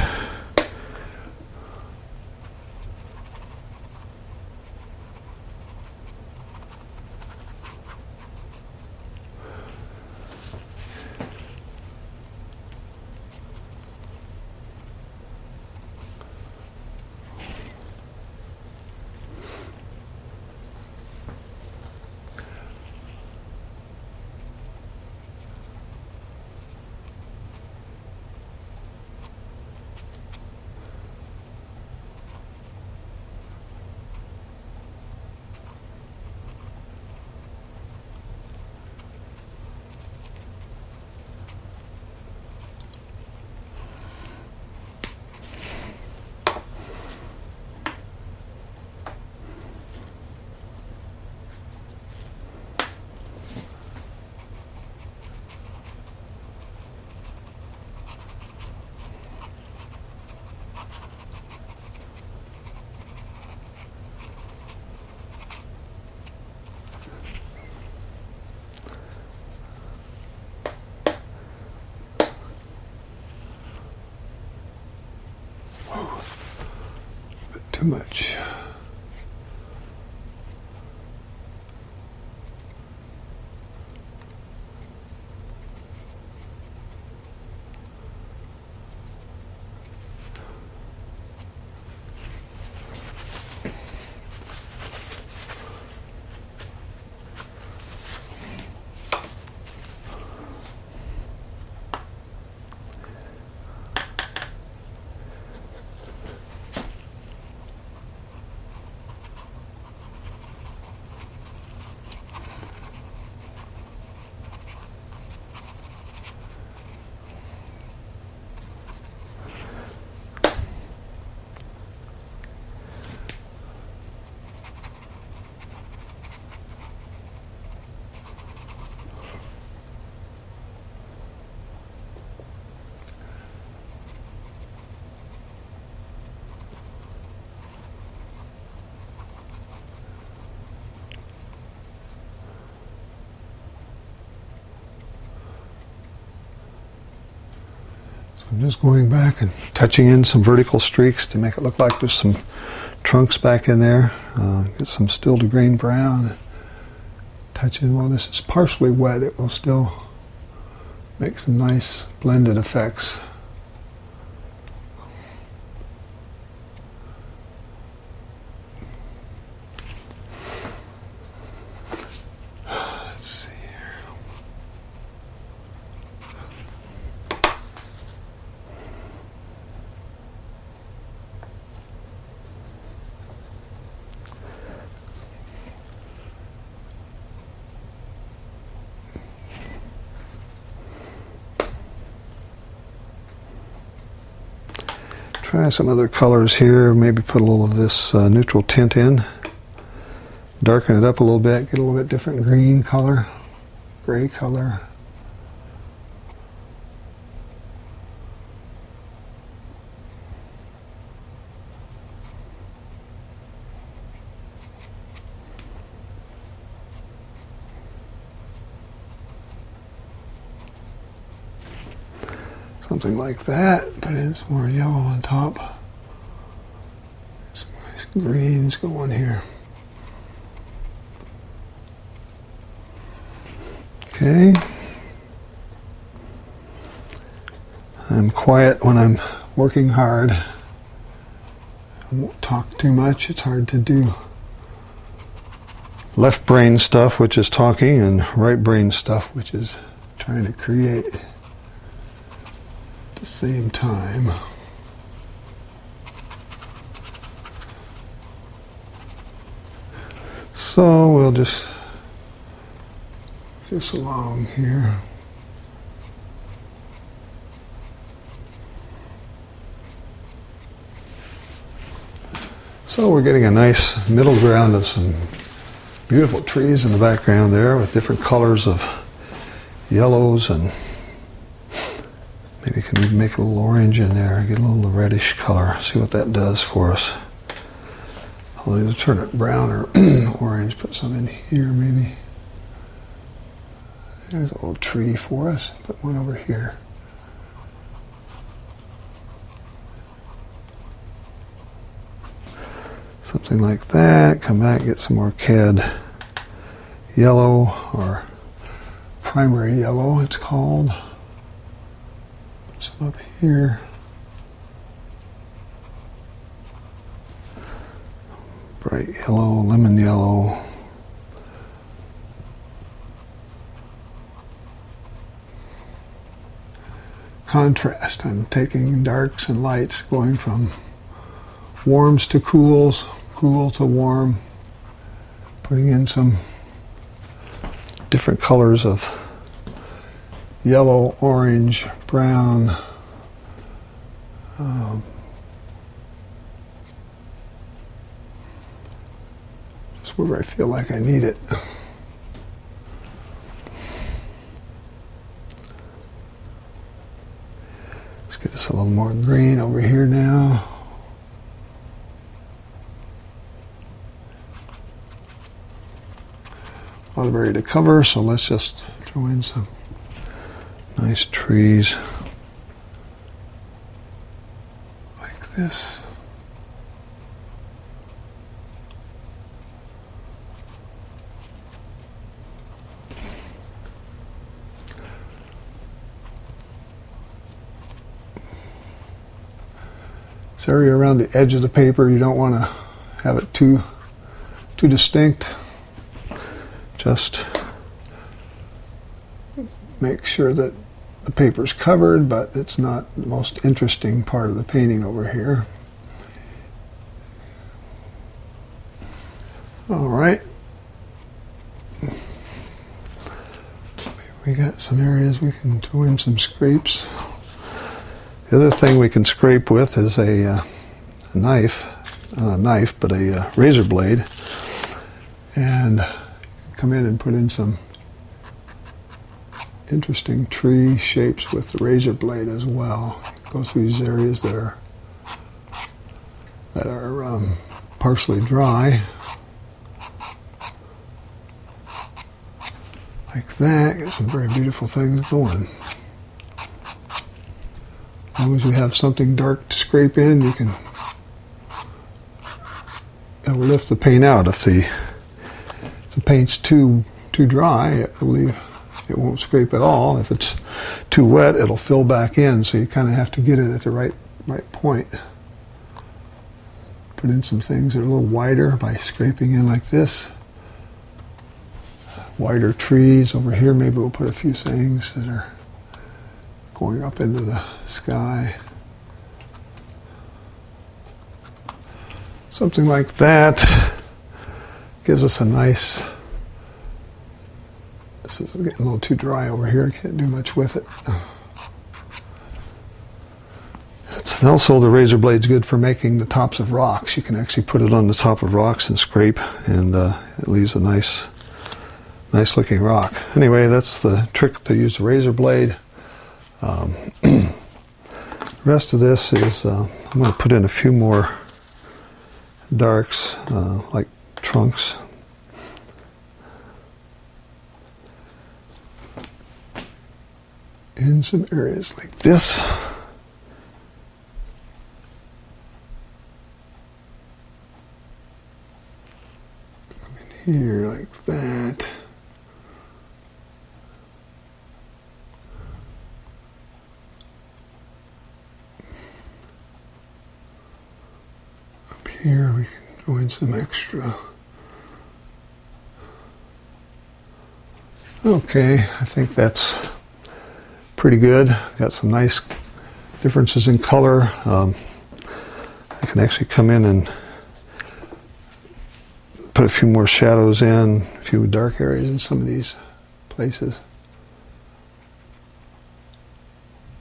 too much. So I'm just going back and touching in some vertical streaks to make it look like there's some trunks back in there. Get some still to green brown. Touch in while this is partially wet, it will still make some nice blended effects. Let's see. Try some other colors here, maybe put a little of this neutral tint in. Darken it up a little bit, get a little bit different green color, gray color. Something like that, put in some more yellow on top. Some nice greens going here. Okay. I'm quiet when I'm working hard. I won't talk too much. It's hard to do left brain stuff, which is talking, and right brain stuff, which is trying to create at the same time. So we'll just move this along here. So we're getting a nice middle ground of some beautiful trees in the background there with different colors of yellows, and maybe can even make a little orange in there, get a little reddish color, see what that does for us. I'll either turn it brown or orange, put some in here maybe. There's a little tree for us, put one over here. Something like that. Come back, get some more cad yellow, or primary yellow it's called. Put some up here. Bright yellow, lemon yellow. Contrast. I'm taking darks and lights, going from warms to cools, cool to warm, putting in some different colors of yellow, orange, brown, just where I feel like I need it. Let's get us a little more green over here now. A lot of area to cover, so let's just throw in some nice trees like this. This area around the edge of the paper, you don't want to have it too distinct. Just make sure that the paper's covered, but it's not the most interesting part of the painting over here. All right. We got some areas we can throw in some scrapes. The other thing we can scrape with is a knife, not a knife, but a razor blade. And come in and put in some interesting tree shapes with the razor blade as well. Go through these areas that are partially dry. Like that, get some very beautiful things going. As long as you have something dark to scrape in, you can it'll lift the paint out. If the paint's too dry, I believe it won't scrape at all. If it's too wet, it'll fill back in, so you kind of have to get it at the right point. Put in some things that are a little wider by scraping in like this. Wider trees over here. Maybe we'll put a few things that are going up into the sky. Something like that gives us a nice. This is getting a little too dry over here. I can't do much with it. It's also, the razor blade's good for making the tops of rocks. You can actually put it on the top of rocks and scrape, and it leaves a nice looking rock. Anyway, that's the trick to use the razor blade. The rest of this is, I'm going to put in a few more darks, like trunks. In some areas like this. Come in here like that. Up here we can go in some extra. Okay, I think that's pretty good. Got some nice differences in color. I can actually come in and put a few more shadows in, a few dark areas in some of these places.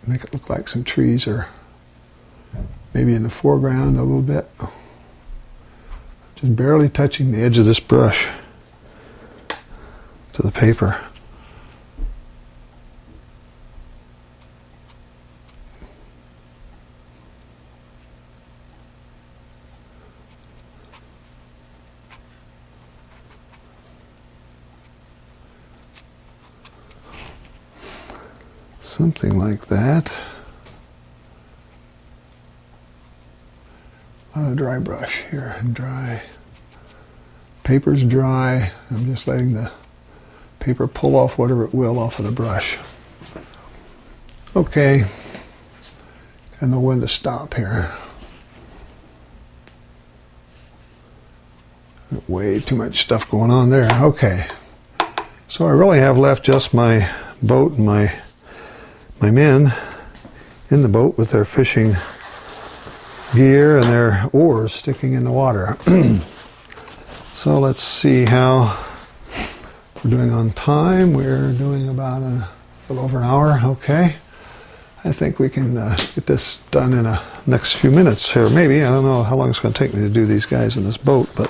Make it look like some trees are maybe in the foreground a little bit. Just barely touching the edge of this brush to the paper. Something like that. A lot of dry brush here, and dry. Paper's dry. I'm just letting the paper pull off whatever it will off of the brush. Okay. I know when to stop here. Way too much stuff going on there. Okay. So I really have left just my boat and my men in the boat with their fishing gear and their oars sticking in the water. So let's see how we're doing on time. We're doing about a little over an hour. Okay. I think we can get this done in the next few minutes here. Maybe. I don't know how long it's going to take me to do these guys in this boat, but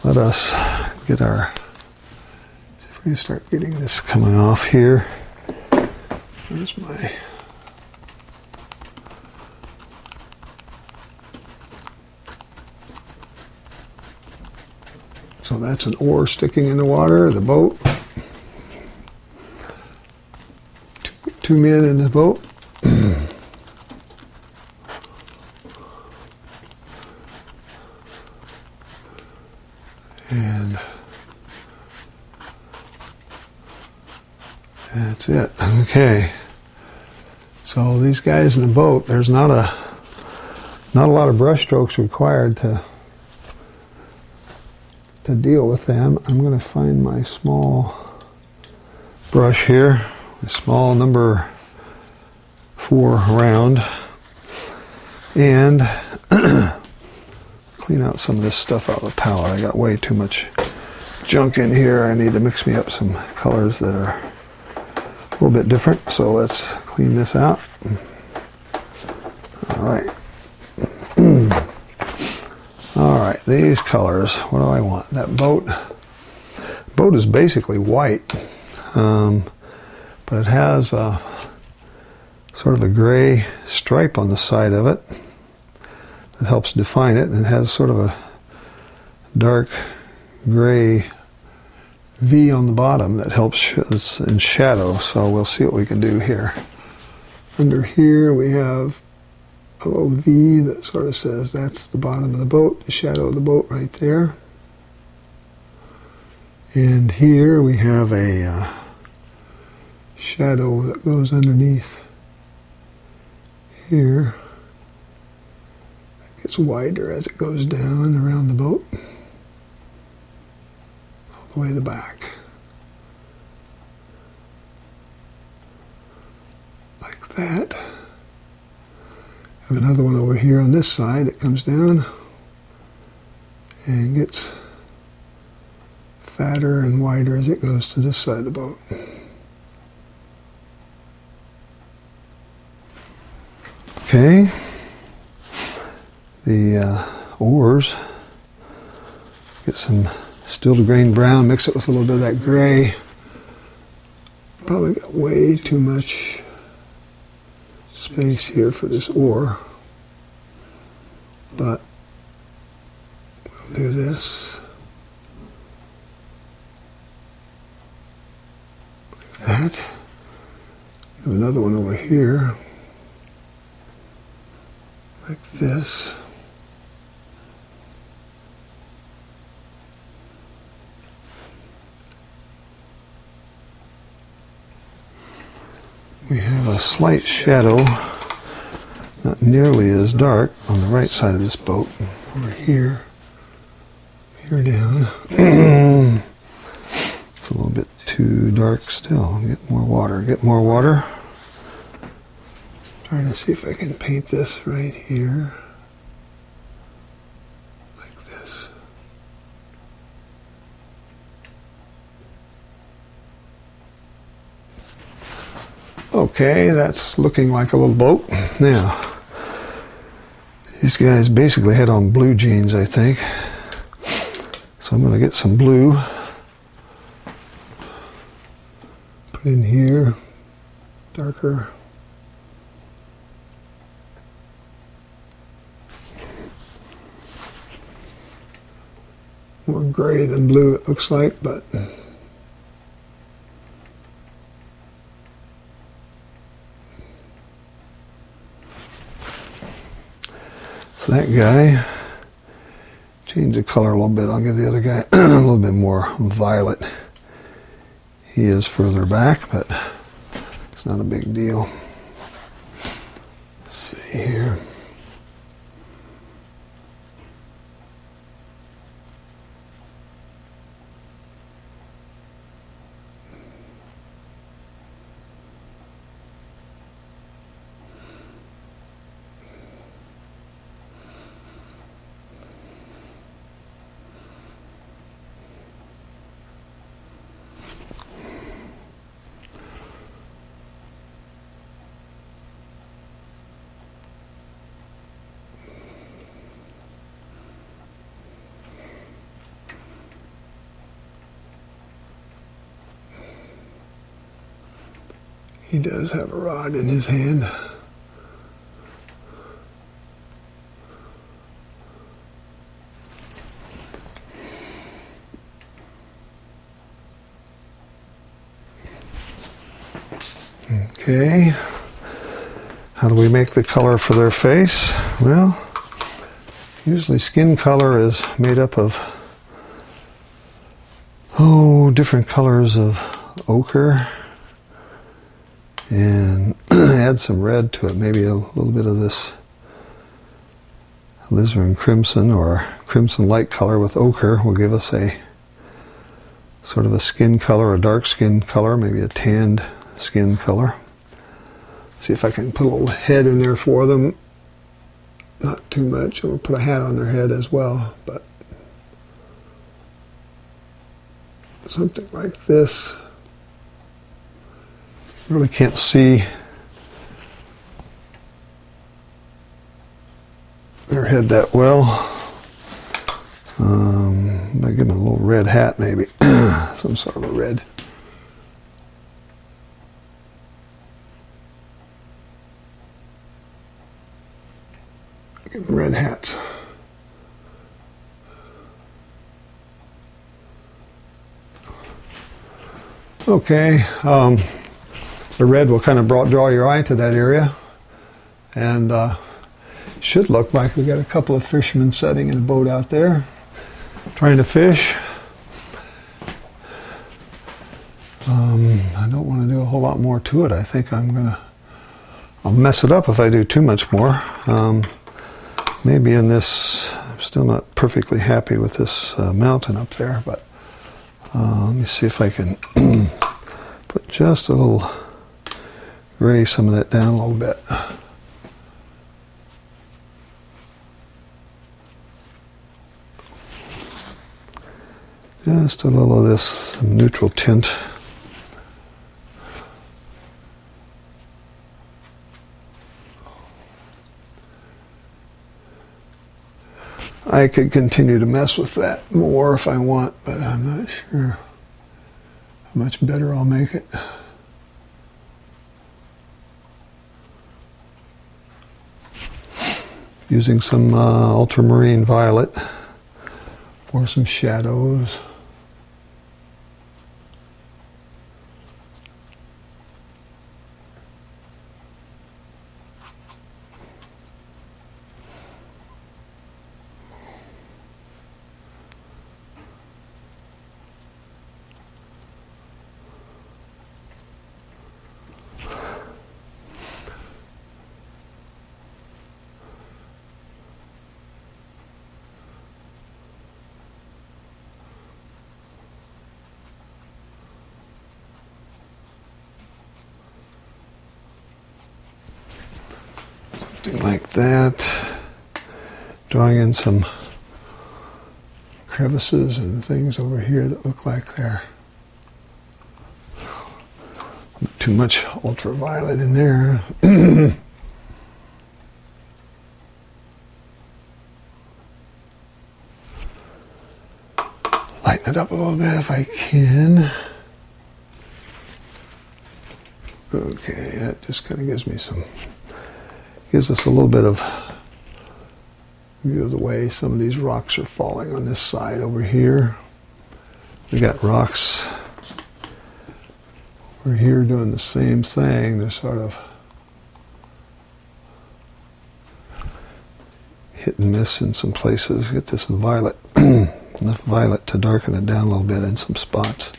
let us get our... See if we can start getting this coming off here. Where's my... So that's an oar sticking in the water, the boat. Two men in the boat. And that's it. Okay. So these guys in the boat, there's not Not a lot of brush strokes required to deal with them. I'm going to find my small brush here, a small number 4 round, and clean out some of this stuff out of the palette. I got way too much junk in here. I need to mix me up some colors that are a little bit different. So let's clean this out. All right. All right, these colors, what do I want? That boat is basically white, but it has a sort of a gray stripe on the side of it that helps define it, and it has sort of a dark gray V on the bottom that helps in shadow. So we'll see what we can do here. Under here we have a little V that sort of says that's the bottom of the boat, the shadow of the boat right there. And here we have a shadow that goes underneath here. It gets wider as it goes down around the boat, all the way to the back. Like that. I have another one over here on this side that comes down and gets fatter and wider as it goes to this side of the boat. Okay, the oars, get some stilled grain brown, mix it with a little bit of that gray. Probably got way too much space here for this oar, but we'll do this like that. Have another one over here like this. We have a slight shadow, not nearly as dark, on the right side of this boat. Over here, here down. It's a little bit too dark still. Get more water, get more water. Trying to see if I can paint this right here. Like this. Okay, that's looking like a little boat. Now, these guys basically had on blue jeans, I think. So I'm going to get some blue. Put in here, darker. More gray than blue it looks like, but so that guy, change the color a little bit. I'll give the other guy a little bit more violet. He is further back, but it's not a big deal. Let's see here. He does have a rod in his hand. Okay. How do we make the color for their face? Well, usually skin color is made up of different colors of ochre. And add some red to it, maybe a little bit of this alizarin crimson or crimson light color with ochre will give us a sort of a skin color, a dark skin color, maybe a tanned skin color. See if I can put a little head in there for them. Not too much. We'll put a hat on their head as well, but something like this. Really can't see their head that well. I give them a little red hat, maybe. Some sort of a red. Give them red hats. Okay, the red will kind of draw your eye to that area, and should look like we got a couple of fishermen sitting in a boat out there trying to fish. I don't want to do a whole lot more to it. I think I'll mess it up if I do too much more. Maybe in this, I'm still not perfectly happy with this mountain up there, but let me see if I can put just a little, gray some of that down a little bit. Just a little of this neutral tint. I could continue to mess with that more if I want, but I'm not sure how much better I'll make it. Using some ultramarine violet for some shadows. Something like that. Drawing in some crevices and things over here that look like they're too much ultraviolet in there. Lighten it up a little bit if I can. Okay, that just kind of gives us a little bit of view of the way some of these rocks are falling on this side over here. We got rocks over here doing the same thing. They're sort of hit and miss in some places. Get this violet, enough violet to darken it down a little bit in some spots.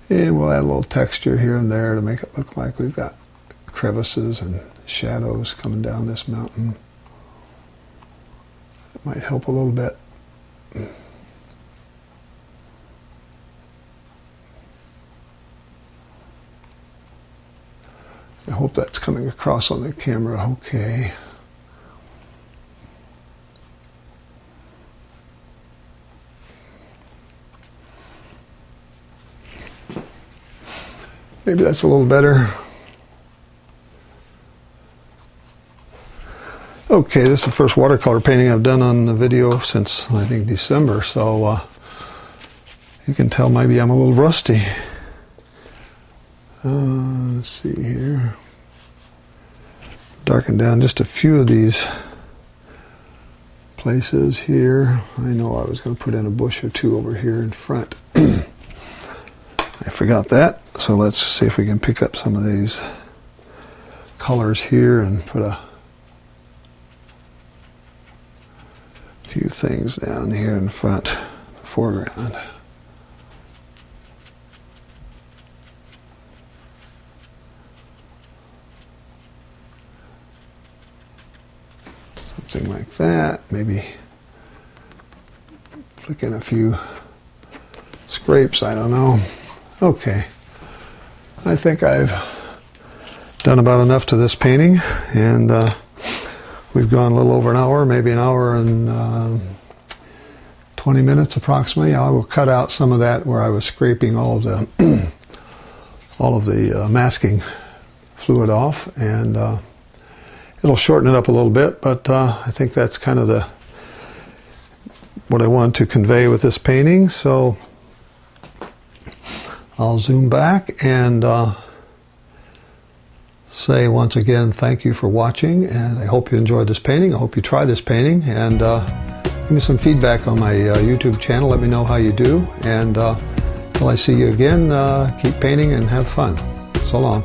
And we'll add a little texture here and there to make it look like we've got crevices and shadows coming down this mountain. It might help a little bit. I hope that's coming across on the camera okay. Maybe that's a little better. Okay, this is the first watercolor painting I've done on the video since, I think, December, so you can tell maybe I'm a little rusty. Let's see here. Darken down just a few of these places here. I know I was going to put in a bush or two over here in front. I forgot that, so let's see if we can pick up some of these colors here and put a few things down here in front, the foreground. something like that. Maybe flick in a few scrapes, I don't know. Okay, I think I've done about enough to this painting, and we've gone a little over an hour, maybe an hour and 20 minutes approximately. I will cut out some of that where I was scraping all of the masking fluid off, and it'll shorten it up a little bit, but I think that's kind of what I wanted to convey with this painting. So I'll zoom back and say once again thank you for watching, and I hope you enjoyed this painting. I hope you try this painting, and give me some feedback on my YouTube channel. Let me know how you do, and until I see you again, keep painting and have fun. So long.